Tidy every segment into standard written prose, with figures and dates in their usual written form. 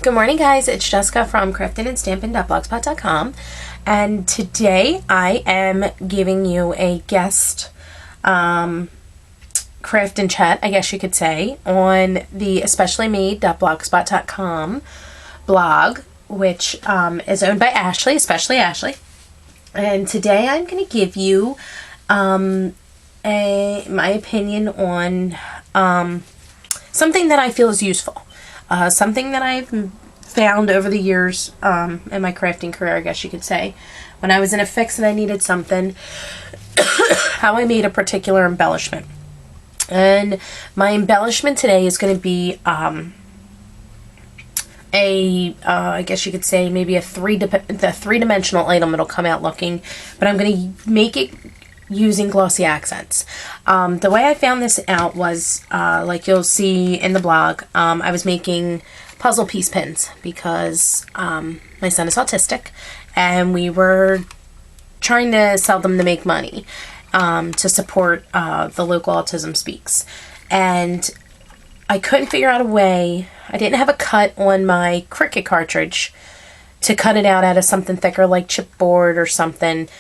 Good morning, guys. It's Jessica from craftingandstamping.blogspot.com, and today I am giving you a guest craft and chat, I guess you could say, on the especiallymade.blogspot.com blog, which is owned by Ashley, especially Ashley. And today I'm going to give you my opinion on something that I feel is useful. Something that I've found over the years in my crafting career, I guess you could say. When I was in a fix and I needed something, how I made a particular embellishment. And my embellishment today is going to be I guess you could say maybe the three-dimensional item it'll come out looking, but I'm going to make it using Glossy Accents. The way I found this out was, like you'll see in the blog, I was making puzzle piece pins because my son is autistic, and we were trying to sell them to make money to support the local Autism Speaks. And I couldn't figure out a way. I didn't have a cut on my Cricut cartridge to cut it out of something thicker like chipboard or something,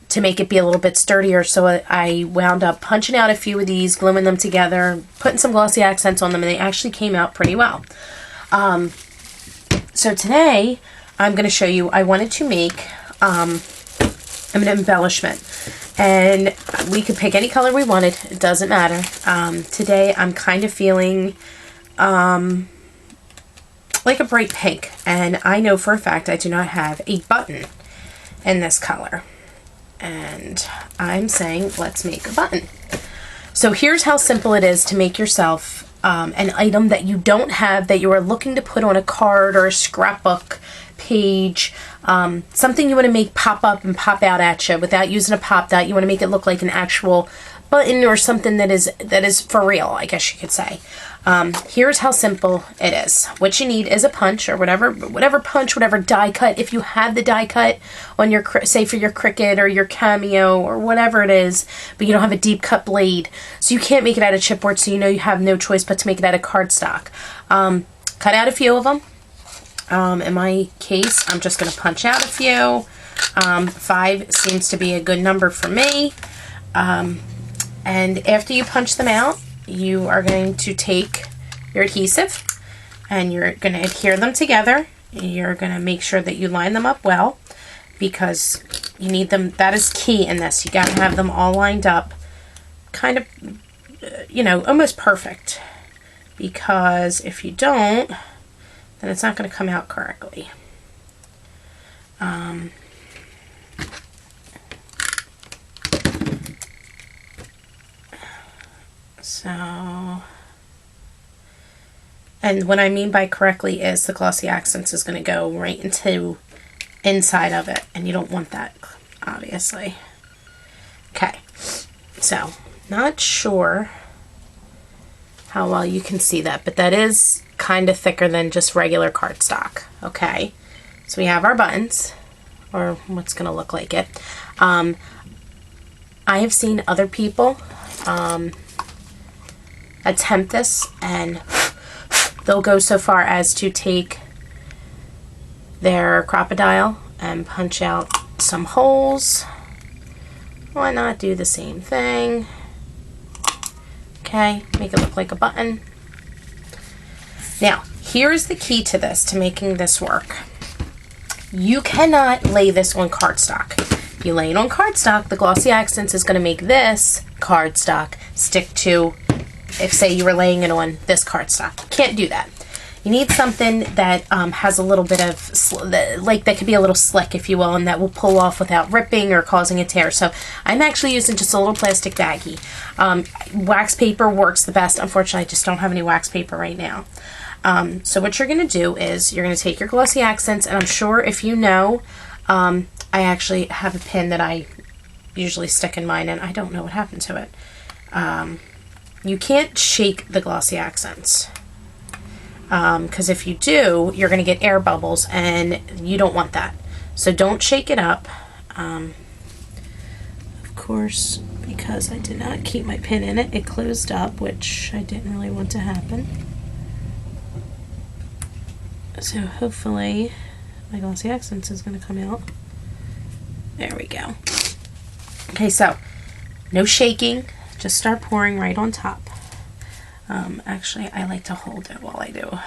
to make it be a little bit sturdier. So I wound up punching out a few of these, gluing them together, putting some Glossy Accents on them, and they actually came out pretty well. So today I'm going to show you, I wanted to make an embellishment, and we could pick any color we wanted, it doesn't matter. Today I'm kind of feeling like a bright pink, and I know for a fact I do not have a button in this color. And I'm saying, let's make a button. So here's how simple it is to make yourself an item that you don't have, that you are looking to put on a card or a scrapbook page, something you want to make pop up and pop out at you without using a pop dot. You want to make it look like an actual button or something that is for real, I guess you could say. Here's how simple it is. What you need is a punch, or whatever punch, whatever die cut. If you have the die cut on your, say for your Cricut or your Cameo or whatever it is, but you don't have a deep cut blade, so you can't make it out of chipboard, so you know you have no choice but to make it out of cardstock. Cut out a few of them. In my case, I'm just going to punch out a few. 5 seems to be a good number for me. And after you punch them out, you are going to take your adhesive and you're going to adhere them together. You're going to make sure that you line them up well, because you need them. That is key in this. You got to have them all lined up kind of, almost perfect, because if you don't, then it's not going to come out correctly. And what I mean by correctly is the Glossy Accents is going to go right into inside of it, and you don't want that, obviously. Okay, so not sure how well you can see that, but that is kind of thicker than just regular cardstock. Okay, so we have our buttons, or what's going to look like it. I have seen other people attempt this, and they'll go so far as to take their crocodile and punch out some holes. Why not do the same thing? Okay, make it look like a button. Now, here's the key to this, to making this work. You cannot lay this on cardstock. If you lay it on cardstock, the Glossy Accents is going to make this cardstock stick to, if say you were laying it on this cardstock. You can't do that. You need something that has a little bit of, that could be a little slick, if you will, and that will pull off without ripping or causing a tear. So I'm actually using just a little plastic baggie. Wax paper works the best. Unfortunately, I just don't have any wax paper right now. So what you're going to do is you're going to take your Glossy Accents, and I'm sure if you know, I actually have a pin that I usually stick in mine, and I don't know what happened to it. You can't shake the Glossy Accents, because if you do, you're going to get air bubbles, and you don't want that. So don't shake it up. Of course, because I did not keep my pin in it, it closed up, which I didn't really want to happen. So hopefully my Glossy Accents is going to come out. There we go. Okay, so no shaking, just start pouring right on top. Actually, I like to hold it while I do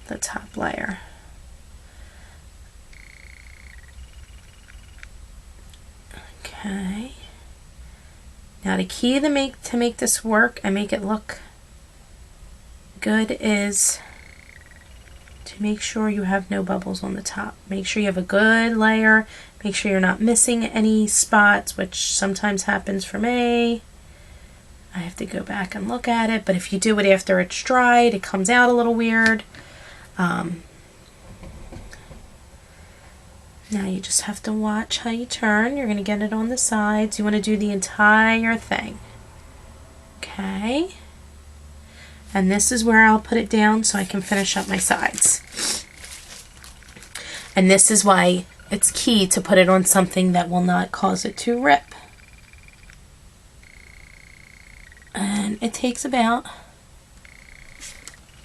the top layer. Okay. Now the key to make this work and make it look good is to make sure you have no bubbles on the top. Make sure you have a good layer. Make sure you're not missing any spots, which sometimes happens for me. I have to go back and look at it, but if you do it after it's dried, it comes out a little weird. Now you just have to watch how you turn. You're going to get it on the sides. You want to do the entire thing. Okay. And this is where I'll put it down so I can finish up my sides. And this is why it's key to put it on something that will not cause it to rip. And it takes about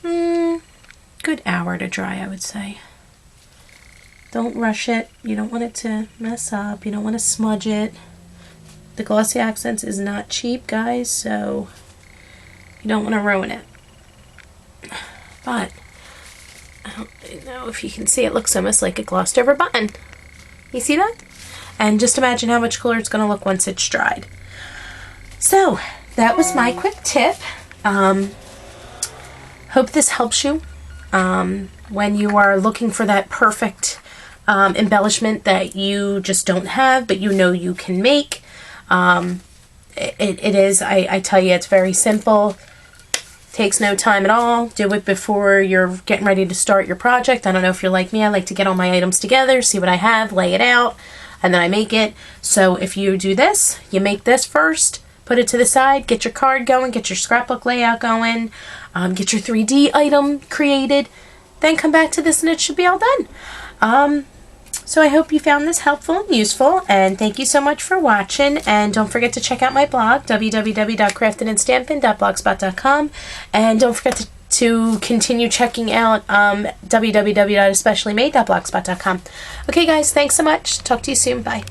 good hour to dry, I would say. Don't rush it. You don't want it to mess up. You don't want to smudge it. The Glossy Accents is not cheap, guys, so you don't want to ruin it. But I don't know if you can see, it looks almost like a glossed over button. You see that? And just imagine how much cooler it's going to look once it's dried. So that was my quick tip. Hope this helps you when you are looking for that perfect embellishment that you just don't have, but you know you can make. It is, I tell you, it's very simple. Takes no time at all. Do it before you're getting ready to start your project. I don't know if you're like me. I like to get all my items together, see what I have, lay it out, and then I make it. So if you do this, you make this first, put it to the side, get your card going, get your scrapbook layout going, get your 3D item created, then come back to this and it should be all done. So I hope you found this helpful and useful, and thank you so much for watching. And don't forget to check out my blog, www.craftedandstampin.blogspot.com, and don't forget to continue checking out www.especiallymade.blogspot.com. Okay guys, thanks so much. Talk to you soon. Bye.